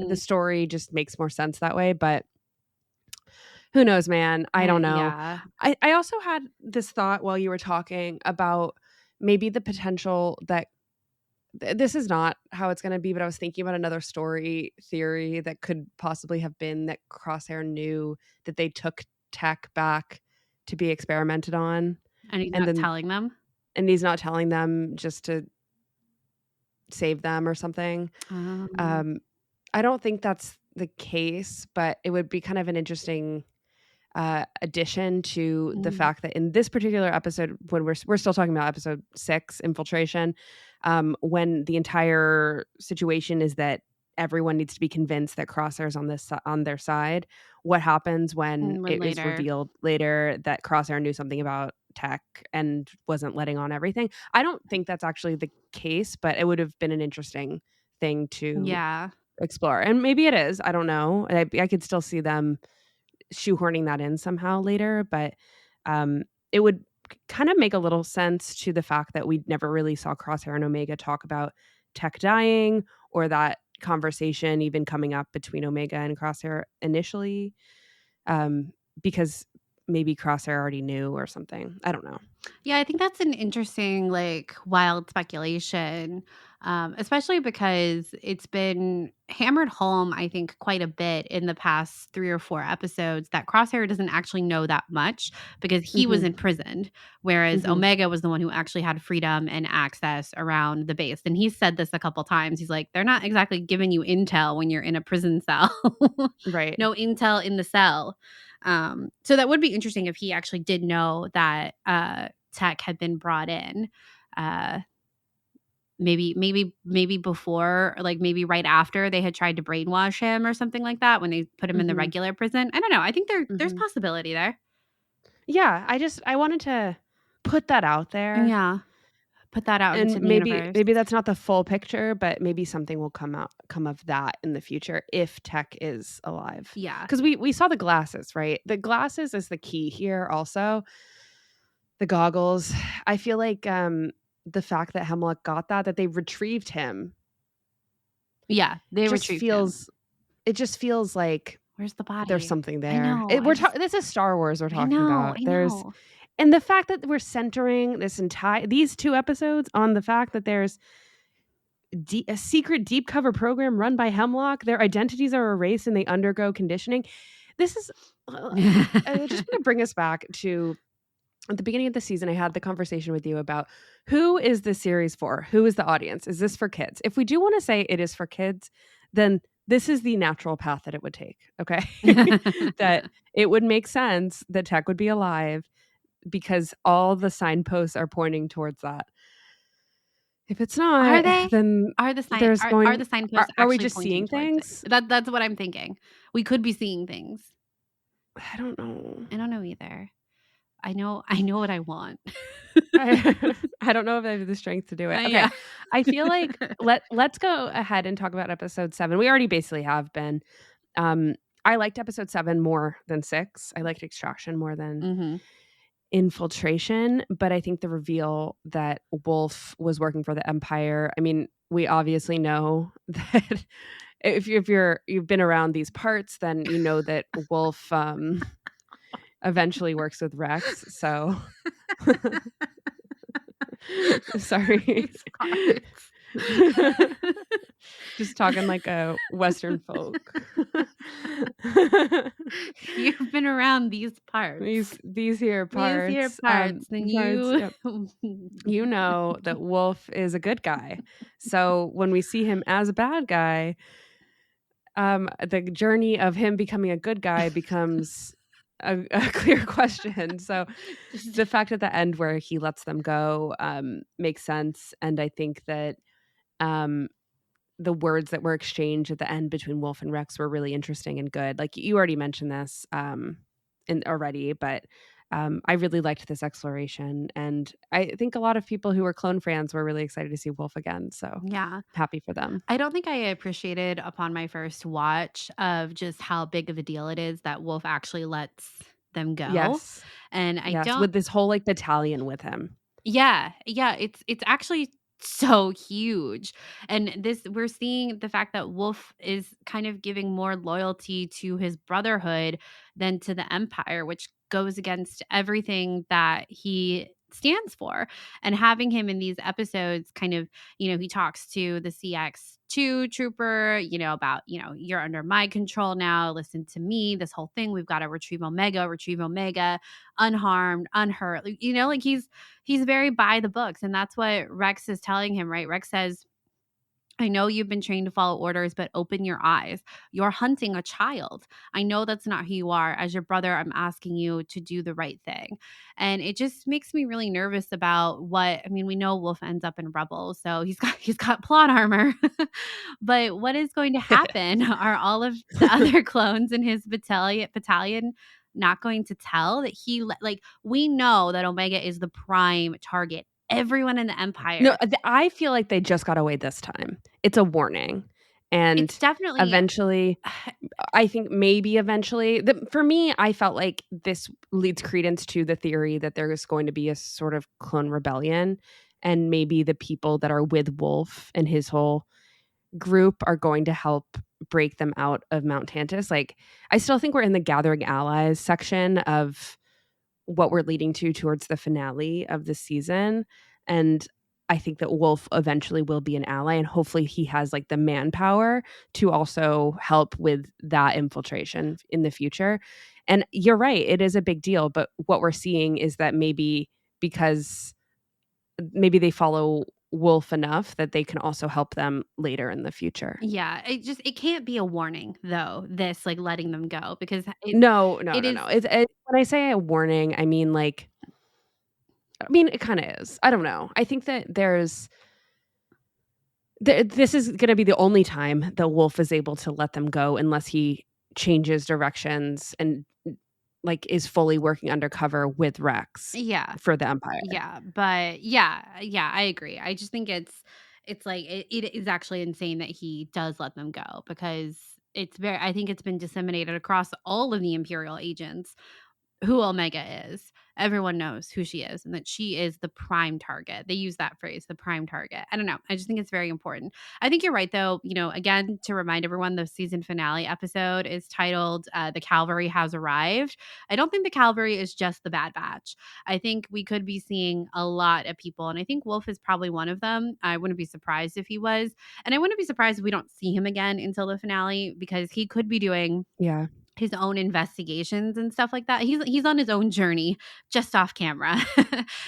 The story just makes more sense that way, but who knows, man? I don't know. Yeah. I also had this thought while you were talking about maybe the potential that this is not how it's going to be, but I was thinking about another story theory that could possibly have been that Crosshair knew that they took Tech back to be experimented on. And he's not telling them? And he's not telling them just to save them or something. I don't think that's the case, but it would be kind of an interesting addition to the fact that in this particular episode, when we're still talking about episode 6, Infiltration, when the entire situation is that everyone needs to be convinced that Crosshair's on their side. What happens when it is revealed later that Crosshair knew something about tech and wasn't letting on everything? I don't think that's actually the case, but it would have been an interesting thing to explore. And maybe it is. I don't know. I could still see them shoehorning that in somehow later, but it would kind of make a little sense to the fact that we never really saw Crosshair and Omega talk about tech dying, or that conversation even coming up between Omega and Crosshair initially, because maybe Crosshair already knew or something. I don't know. Yeah, I think that's an interesting, like, wild speculation, especially because it's been hammered home, I think, quite a bit in the past 3 or 4 episodes that Crosshair doesn't actually know that much because he was imprisoned, whereas Omega was the one who actually had freedom and access around the base. And he's said this a couple times. He's like, they're not exactly giving you intel when you're in a prison cell. Right. No intel in the cell. So that would be interesting if he actually did know that tech had been brought in. Maybe before, like maybe right after they had tried to brainwash him or something like that when they put him in the regular prison. I don't know. I think there's possibility there. Yeah, I wanted to put that out there. Yeah. Put that out And into the universe. maybe that's not the full picture, but maybe something will come of that in the future if tech is alive. Yeah. Because we saw the glasses, right? The glasses is the key here also. The goggles. I feel like the fact that Hemlock got that they retrieved him. Yeah, they retrieved him. It just feels like, where's the body? There's something there. I know. This is Star Wars we're talking about. I know. And the fact that we're centering these 2 episodes on the fact that there's a secret deep cover program run by Hemlock, their identities are erased and they undergo conditioning. This is I just want to bring us back to at the beginning of the season. I had the conversation with you about who is this series for? Who is the audience? Is this for kids? If we do want to say it is for kids, then this is the natural path that it would take. Okay. That it would make sense that tech would be alive, because all the signposts are pointing towards that. If it's not, are they? Then are the signposts? Are we just seeing things? That's what I'm thinking. We could be seeing things. I don't know. I don't know either. I know what I want. I don't know if I have the strength to do it. Okay. Yeah. I feel like let's go ahead and talk about episode 7. We already basically have been. I liked episode 7 more than 6. I liked Extraction more than Infiltration, but I think the reveal that Wolf was working for the Empire. I mean, we obviously know that if you've been around these parts, then you know that Wolf eventually works with Rex. So sorry. Just talking like a Western folk. You've been around these parts. These here parts. Then you know that Wolf is a good guy. So when we see him as a bad guy, the journey of him becoming a good guy becomes a clear question. So the fact at the end where he lets them go makes sense. And I think that the words that were exchanged at the end between Wolf and Rex were really interesting and good. Like you already mentioned this already, but I really liked this exploration. And I think a lot of people who were clone fans were really excited to see Wolf again. So yeah, happy for them. I don't think I appreciated upon my first watch of just how big of a deal it is that Wolf actually lets them go. Yes. And I don't, with this whole like battalion with him. Yeah. It's actually so huge. And we're seeing the fact that Wolf is kind of giving more loyalty to his brotherhood than to the Empire, which goes against everything that he stands for. And having him in these episodes kind of, he talks to the CX2 trooper, about, you're under my control now. Listen to me. This whole thing, we've got to retrieve Omega, unharmed, unhurt. He's very by the books. And that's what Rex is telling him, right? Rex says, I know you've been trained to follow orders, but open your eyes. You're hunting a child. I know that's not who you are. As your brother, I'm asking you to do the right thing. And it just makes me really nervous about we know Wolf ends up in Rebels, so he's got plot armor. But what is going to happen? Are all of the other clones in his battalion not going to tell that we know that Omega is the prime target. Everyone in the Empire. No, I feel like they just got away this time. It's a warning. And it's definitely eventually, I think maybe eventually, for me, I felt like this leads credence to the theory that there is going to be a sort of clone rebellion, and maybe the people that are with Wolf and his whole group are going to help break them out of Mount Tantus. Like, I still think we're in the gathering allies section of what we're leading to towards the finale of the season. And I think that Wolf eventually will be an ally, and hopefully he has like the manpower to also help with that infiltration in the future. And you're right, it is a big deal, but what we're seeing is that maybe they follow Wolf enough that they can also help them later in the future. Yeah, it can't be a warning though. This like letting them go because No. is. When I say a warning, I mean it kind of is. I don't know. I think that this is going to be the only time that Wolf is able to let them go unless he changes directions and like is fully working undercover with Rex. Yeah. For the Empire. Yeah, but yeah, I agree. I just think it's like it is actually insane that he does let them go because I think it's been disseminated across all of the Imperial agents who Omega is. Everyone knows who she is and that she is the prime target. They use that phrase, the prime target. I don't know. I just think it's very important. I think you're right, though. Again, to remind everyone, the season finale episode is titled The Cavalry Has Arrived. I don't think the Cavalry is just the Bad Batch. I think we could be seeing a lot of people, and I think Wolf is probably one of them. I wouldn't be surprised if he was. And I wouldn't be surprised if we don't see him again until the finale because he could be doing his own investigations and stuff like that. He's on his own journey just off camera.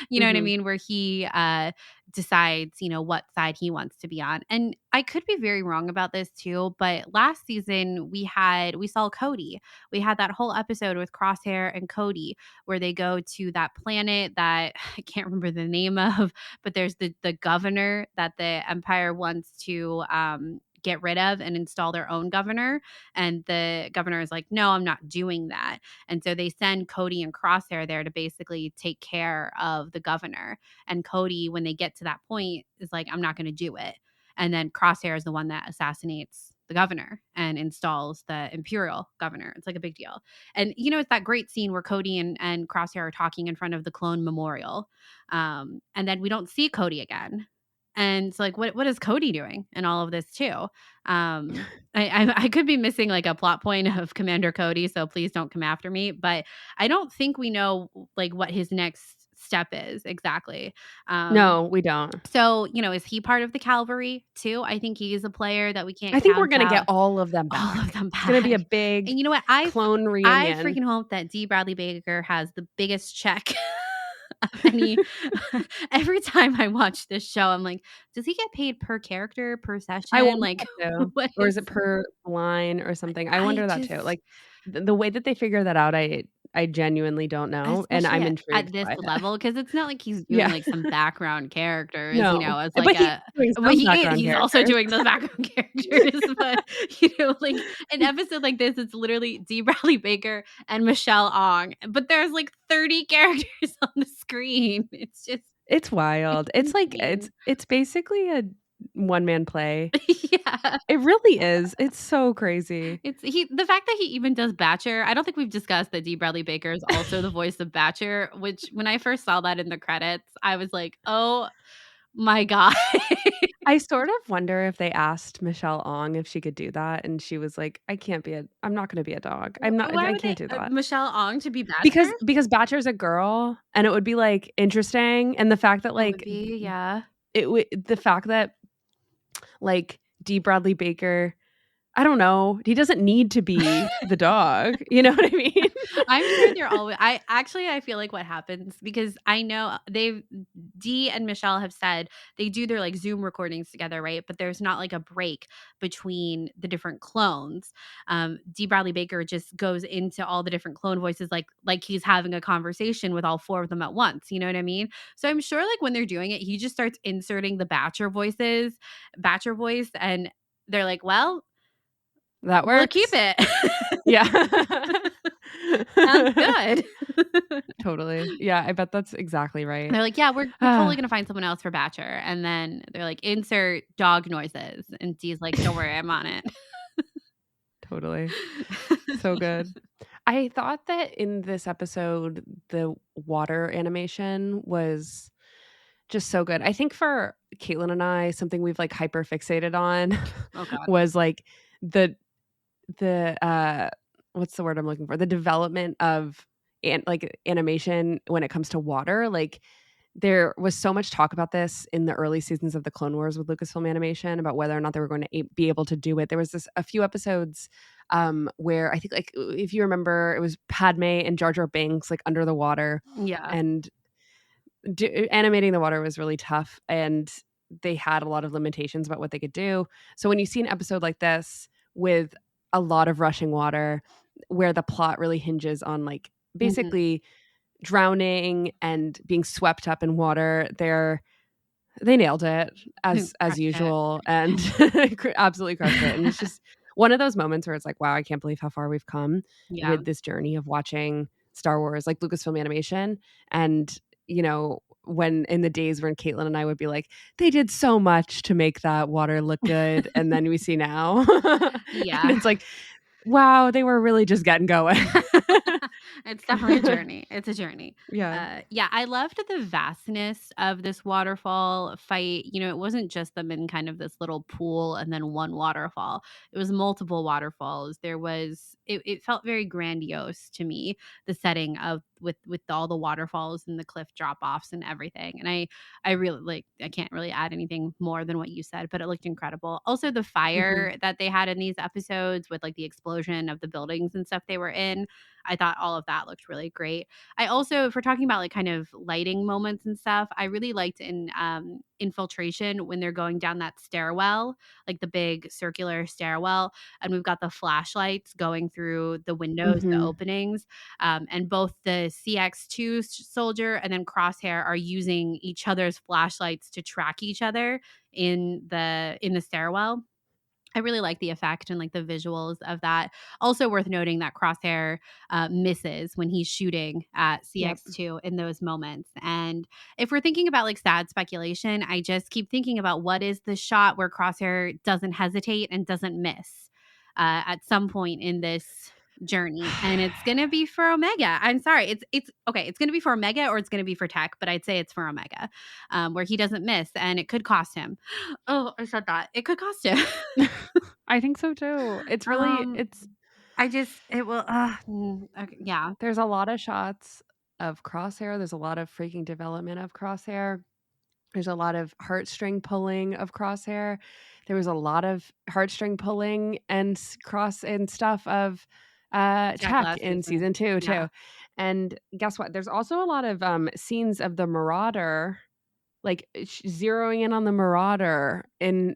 You know what I mean? Where he decides, what side he wants to be on. And I could be very wrong about this too, but last season we saw Cody. We had that whole episode with Crosshair and Cody where they go to that planet that I can't remember the name of, but there's the governor that the Empire wants to get rid of and install their own governor. And the governor is like, no, I'm not doing that. And so they send Cody and Crosshair there to basically take care of the governor. And Cody, when they get to that point, is like, I'm not going to do it. And then Crosshair is the one that assassinates the governor and installs the Imperial governor. It's like a big deal. And, it's that great scene where Cody and Crosshair are talking in front of the clone memorial. And then we don't see Cody again. And it's like, what is Cody doing in all of this too? I could be missing like a plot point of Commander Cody, so please don't come after me. But I don't think we know like what his next step is exactly. No, we don't. So, is he part of the Cavalry too? I think he is a player that we can't. I think we're gonna get all of them back. All of them back. It's gonna be a big and you know what? clone reunion. I freaking hope that D. Bradley Baker has the biggest check. Every time I watch this show, I'm like, does he get paid per character, per session? I wonder like, or is it per line or something? I wonder that too. Like the way that they figure that out, I genuinely don't know, and I'm intrigued at this level because it's not like he's doing like some background characters. No. It's like he's also doing those background characters. But like an episode like this, it's literally D. Bradley Baker and Michelle Ong, but there's like 30 characters on the screen. It's wild. It's like it's basically a one-man play. Yeah, it really is. It's so crazy. The fact that he even does Batcher. I don't think we've discussed that D. Bradley Baker is also the voice of Batcher, which when I first saw that in the credits, I was like, oh my God. I sort of wonder if they asked Michelle Ong if she could do that, and she was like, I'm not going to be a dog. I can't do that. Michelle Ong to be Batcher? Because Batcher's a girl, and it would be like interesting, and the fact that like the fact that like D. Bradley Baker I don't know. He doesn't need to be the dog. You know what I mean? I'm sure they're always. I feel like what happens, because I know Dee and Michelle have said they do their like Zoom recordings together, right? But there's not like a break between the different clones. Dee Bradley Baker just goes into all the different clone voices like he's having a conversation with all 4 of them at once. You know what I mean? So I'm sure like when they're doing it, he just starts inserting the Batcher voice, and they're like, well, That works. we'll keep it. Yeah. Sounds good. Totally. Yeah, I bet that's exactly right. They're like, yeah, we're totally going to find someone else for Batcher. And then they're like, insert dog noises. And Dee's like, don't worry, I'm on it. Totally. So good. I thought that in this episode, the water animation was just so good. I think for Caitlin and I, something we've like hyper fixated on was like the what's the word I'm looking for? The development of animation when it comes to water. Like there was so much talk about this in the early seasons of the Clone Wars with Lucasfilm Animation about whether or not they were going to be able to do it. There was a few episodes where I think, like, if you remember, it was Padme and Jar Jar Binks like under the water. Yeah. And animating the water was really tough, and they had a lot of limitations about what they could do. So when you see an episode like this with a lot of rushing water, where the plot really hinges on like basically drowning and being swept up in water, they nailed it as usual and absolutely crushed it. And it's just one of those moments where it's like, wow, I can't believe how far we've come with this journey of watching Star Wars, like Lucasfilm Animation. And you know, when in the days when Caitlin and I would be like, they did so much to make that water look good, and then we see now, and it's like, wow, they were really just getting going. It's definitely a journey. It's a journey. Yeah. I loved the vastness of this waterfall fight. You know, it wasn't just them in kind of this little pool and then one waterfall. It was multiple waterfalls. It felt very grandiose to me, the setting of with all the waterfalls and the cliff drop-offs and everything. And I really I can't really add anything more than what you said, but it looked incredible. Also the fire that they had in these episodes with like the explosion of the buildings and stuff they were in, I thought all of that looked really great. I also, if we're talking about like kind of lighting moments and stuff, I really liked in Infiltration when they're going down that stairwell, like the big circular stairwell, and we've got the flashlights going through the windows, the openings, and both the CX2 soldier and then Crosshair are using each other's flashlights to track each other in the stairwell. I really like the effect and like the visuals of that. Also worth noting that Crosshair misses when he's shooting at CX2 in those moments. And if we're thinking about like sad speculation, I just keep thinking about what is the shot where Crosshair doesn't hesitate and doesn't miss at some point in this journey, and it's gonna be for Omega. I'm sorry, it's okay. It's gonna be for Omega or it's gonna be for Tech, but I'd say it's for Omega, where he doesn't miss, and it could cost him. Oh, I said that. It could cost him. I think so too. It's really it will. Okay, yeah. There's a lot of shots of Crosshair. There's a lot of freaking development of Crosshair. There's a lot of heartstring pulling of Crosshair. There was a lot of heartstring pulling and stuff of Tech in season 2 too. And guess what? There's also a lot of scenes of the Marauder, like zeroing in on the Marauder in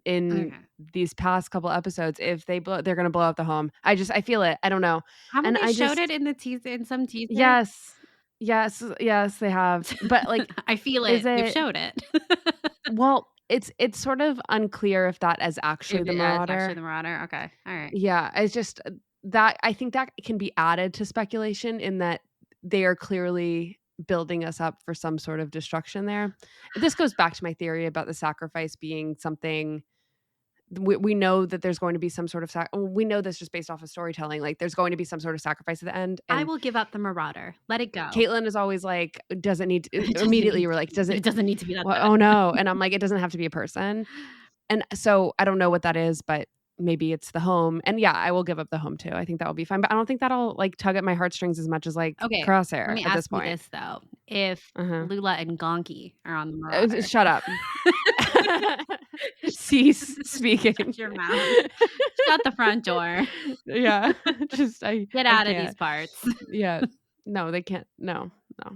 these past couple episodes. If they're going to blow up the home, I feel it. I don't know. Haven't they showed it in the teaser, in some teaser? Yes, they have. But like, I feel it. They've showed it. Well, it's sort of unclear if that is actually the Marauder. Actually the Marauder. Okay, all right. Yeah, it's just that I think that can be added to speculation in that they are clearly building us up for some sort of destruction there. This goes back to my theory about the sacrifice being something. We know that there's going to be some sort of we know this just based off of storytelling. Like there's going to be some sort of sacrifice at the end. And I will give up the Marauder. Let it go. Caitlin is always like, doesn't need to. Immediately, you were like, it doesn't need to be that. Oh no! And I'm like, it doesn't have to be a person. And so I don't know what that is, but maybe it's the home. And yeah, I will give up the home too. I think that will be fine. But I don't think that'll like tug at my heartstrings as much as like Okay, let Crosshair me at ask this you point. this though. If Uh-huh. Lula and Gonki are on the Marauder. Shut up. Cease speaking. Shut your mouth. Shut the front door. Yeah. Just Get I out of can't. these parts. Yeah. No, they can't. No.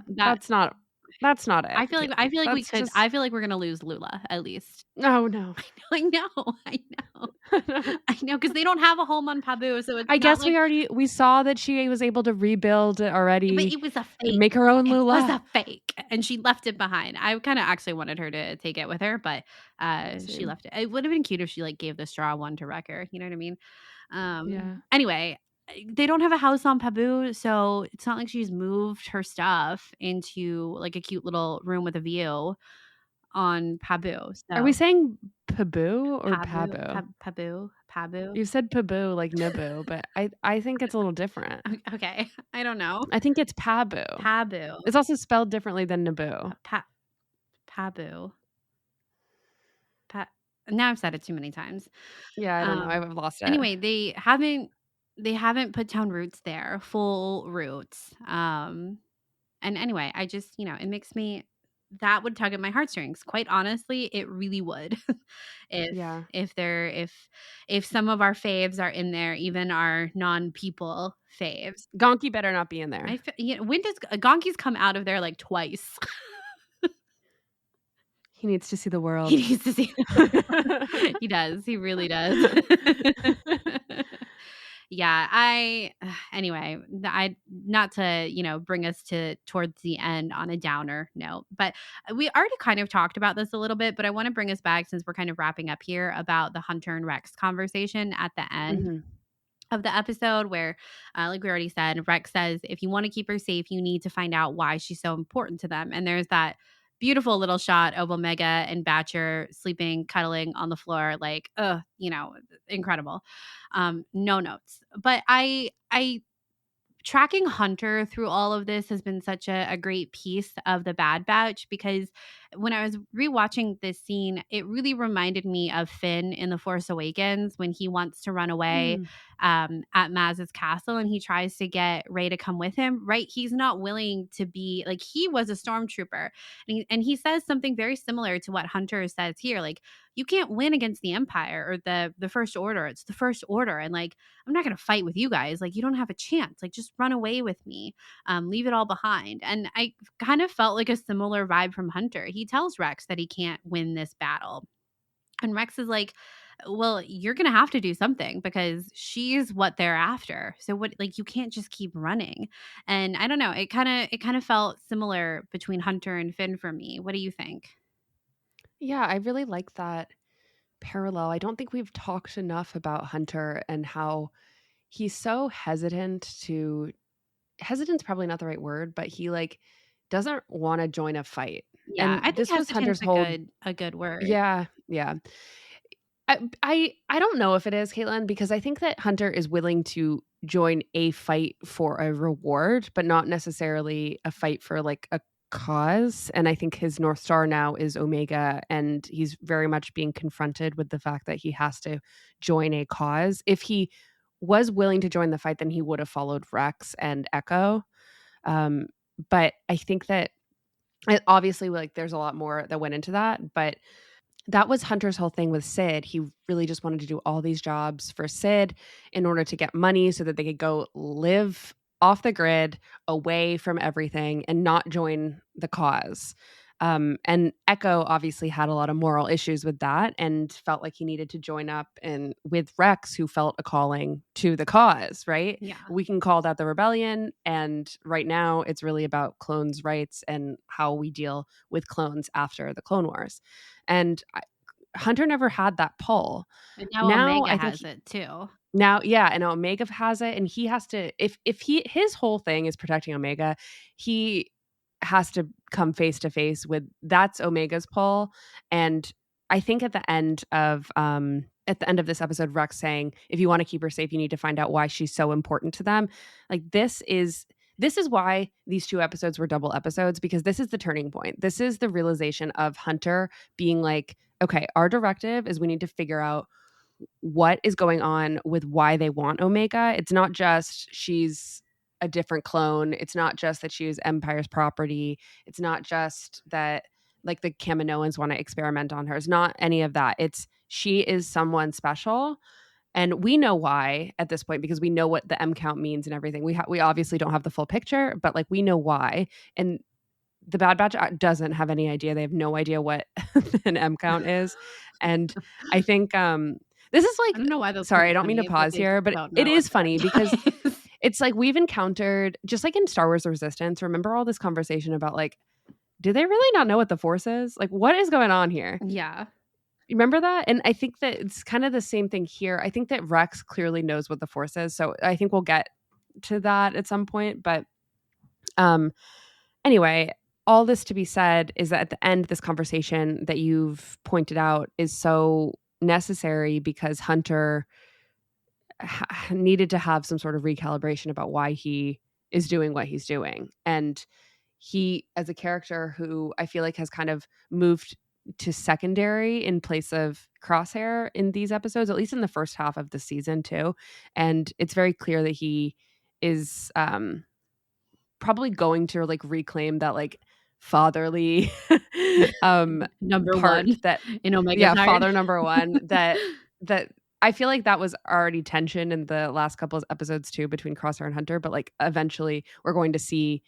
That's not it. I feel like we That's could. just- I feel like we're gonna lose Lula at least. No. I know. I know because they don't have a home on Pabu, so it's I guess like, we saw that she was able to rebuild it already. but it was a fake. Make her own It Lula. was a fake, and she left it behind. I kind of actually wanted her to take it with her, but she Same. left it. It would have been cute if she like gave the straw one to Wrecker. You know what I mean? Yeah. Anyway, they don't have a house on Pabu, so it's not like she's moved her stuff into like a cute little room with a view on Pabu. So Are we saying Pabu or Pabu? Pabu. You said Pabu like Naboo, but I think it's a little different. Okay, I don't know. I think it's Pabu. Pabu. It's also spelled differently than Naboo. Pabu. Now I've said it too many times. Yeah, I don't know. I've lost it. Anyway, they haven't put down roots there, full roots. And anyway, I just, it makes me, that would tug at my heartstrings. Quite honestly, it really would. If some of our faves are in there, even our non-people faves. Gonki better not be in there. When does Gonki's come out of there like twice? He needs to see the world. He needs to see. He does. He really does. Yeah, anyway, not to, bring us towards the end on a downer note, but we already kind of talked about this a little bit, but I want to bring us back since we're kind of wrapping up here about the Hunter and Rex conversation at the end of the episode where, like we already said, Rex says, if you want to keep her safe, you need to find out why she's so important to them. And there's that beautiful little shot of Omega and Batcher sleeping, cuddling on the floor, like, incredible. No notes. But I tracking Hunter through all of this has been such a great piece of the Bad Batch, because when I was rewatching this scene, it really reminded me of Finn in The Force Awakens when he wants to run away at Maz's castle and he tries to get Rey to come with him, right? He's not willing to be, like, he was a stormtrooper. And he says something very similar to what Hunter says here. Like, you can't win against the Empire or the First Order. It's the First Order. And like, I'm not going to fight with you guys. Like, you don't have a chance. Like, just run away with me. Leave it all behind. And I kind of felt like a similar vibe from Hunter. He tells Rex that he can't win this battle. And Rex is like, well, you're going to have to do something because she's what they're after. So what, like, you can't just keep running. And I don't know. It kind of felt similar between Hunter and Finn for me. What do you think? Yeah, I really like that parallel. I don't think we've talked enough about Hunter and how he's so hesitant's probably not the right word, but he like doesn't want to join a fight. Yeah, and I think this was Hunter's a good word. Yeah. I don't know if it is, Caitlin, because I think that Hunter is willing to join a fight for a reward, but not necessarily a fight for like a cause. And I think his North Star now is Omega, and he's very much being confronted with the fact that he has to join a cause. If he was willing to join the fight, then he would have followed Rex and Echo. But I think that obviously, like, there's a lot more that went into that, but that was Hunter's whole thing with Sid. He really just wanted to do all these jobs for Sid in order to get money so that they could go live off the grid, away from everything, and not join the cause. And Echo obviously had a lot of moral issues with that and felt like he needed to join up and with Rex, who felt a calling to the cause, right? Yeah. We can call that the rebellion. And right now it's really about clones' rights and how we deal with clones after the Clone Wars. And Hunter never had that pull. And now Omega has it too. Now, yeah, and Omega has it, and he has to, if his whole thing is protecting Omega, he has to come face to face with, that's Omega's pull. And I think at the end of this episode, Rex saying, if you want to keep her safe, you need to find out why she's so important to them. Like, this is why these 2 episodes were double episodes, because this is the turning point. This is the realization of Hunter being like, okay, our directive is we need to figure out what is going on with why they want Omega. It's not just she's a different clone. It's not just that she is Empire's property. It's not just that like the Kaminoans want to experiment on her. It's not any of that. It's she is someone special. And we know why at this point because we know what the M count means and everything. We obviously don't have the full picture, but like we know why. And the Bad Batch doesn't have any idea. They have no idea what an M count is. And I think this is like, I don't know why those. sorry, I don't mean to pause here, but it is funny because it's like we've encountered, just like in Star Wars Resistance, remember all this conversation about like, do they really not know what the Force is? Like, what is going on here? Yeah. You remember that? And I think that it's kind of the same thing here. I think that Rex clearly knows what the Force is. So I think we'll get to that at some point. But anyway, all this to be said is that at the end, this conversation that you've pointed out is so necessary because Hunter needed to have some sort of recalibration about why he is doing what he's doing. And he, as a character who I feel like has kind of moved to secondary in place of Crosshair in these episodes, at least in the first half of the season too. And it's very clear that he is probably going to like reclaim that like fatherly number part one that in Omega. Yeah, father number one that I feel like that was already tension in the last couple of episodes too between Crosshair and Hunter, but like eventually we're going to see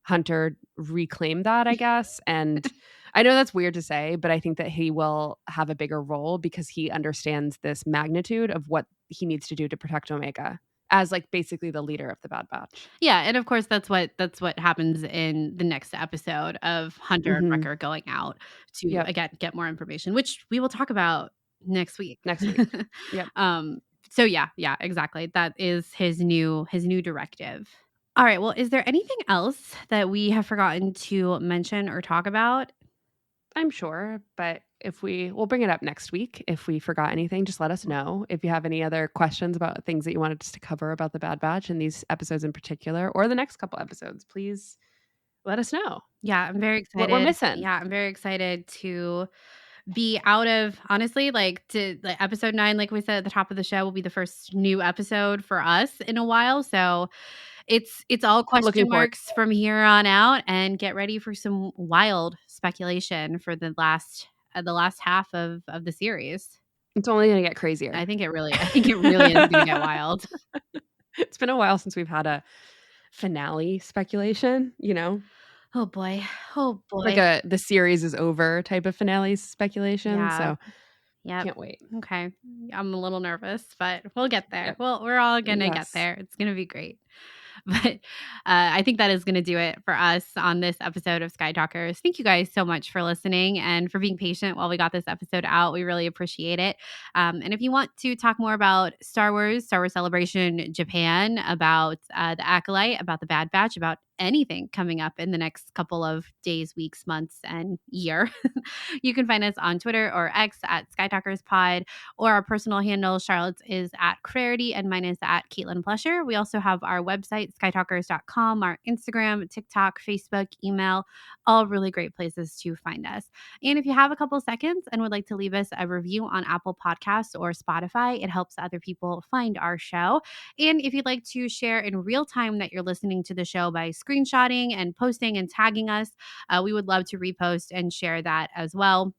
Hunter reclaim that, I guess. And I know that's weird to say, but I think that he will have a bigger role because he understands this magnitude of what he needs to do to protect Omega as like basically the leader of the Bad Batch. Yeah, and of course that's what happens in the next episode of Hunter and Wrecker going out to again get more information, which we will talk about next week. Yep. So yeah, exactly. That is his new directive. All right. Well, is there anything else that we have forgotten to mention or talk about? I'm sure, but we'll bring it up next week. If we forgot anything, just let us know. If you have any other questions about things that you wanted us to cover about the Bad Batch in these episodes in particular, or the next couple episodes, please let us know. Yeah, I'm very excited. What we're missing. Yeah, I'm very excited to be out of, honestly, like episode 9, like we said at the top of the show, will be the first new episode for us in a while. So it's all question marks from here on out, and get ready for some wild speculation for the last half of the series. It's only going to get crazier. I think it really is going to get wild. It's been a while since we've had a finale speculation, you know? Oh boy. Like the series is over type of finale speculation. Yeah. So yeah, can't wait. Okay. I'm a little nervous, but we'll get there. Yep. Well, we're all going to get there. It's going to be great. But I think that is going to do it for us on this episode of Sky Talkers. Thank you guys so much for listening and for being patient while we got this episode out. We really appreciate it. And if you want to talk more about Star Wars Celebration Japan, about the Acolyte, about the Bad Batch, about anything coming up in the next couple of days, weeks, months, and year, you can find us on Twitter or X at SkyTalkersPod, or our personal handle, Charlotte's is at Clarity and mine is at Caitlin Plusher. We also have our website, skytalkers.com, our Instagram, TikTok, Facebook, email, all really great places to find us. And if you have a couple seconds and would like to leave us a review on Apple Podcasts or Spotify, it helps other people find our show. And if you'd like to share in real time that you're listening to the show by screenshotting and posting and tagging us, we would love to repost and share that as well.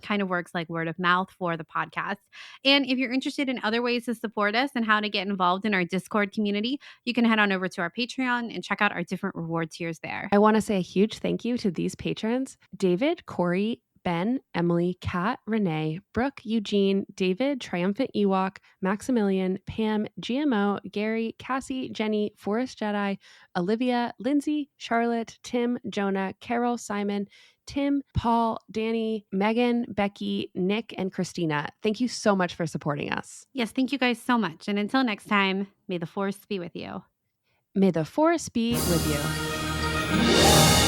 Kind of works like word of mouth for the podcast. And if you're interested in other ways to support us and how to get involved in our Discord community, you can head on over to our Patreon and check out our different reward tiers there. I want to say a huge thank you to these patrons: David, Corey, Ben, Emily, Kat, Renee, Brooke, Eugene, David, Triumphant Ewok, Maximilian, Pam, GMO, Gary, Cassie, Jenny, Forest Jedi, Olivia, Lindsay, Charlotte, Tim, Jonah, Carol, Simon, Tim, Paul, Danny, Megan, Becky, Nick, and Christina. Thank you so much for supporting us. Yes, thank you guys so much. And until next time, may the Force be with you. May the Force be with you.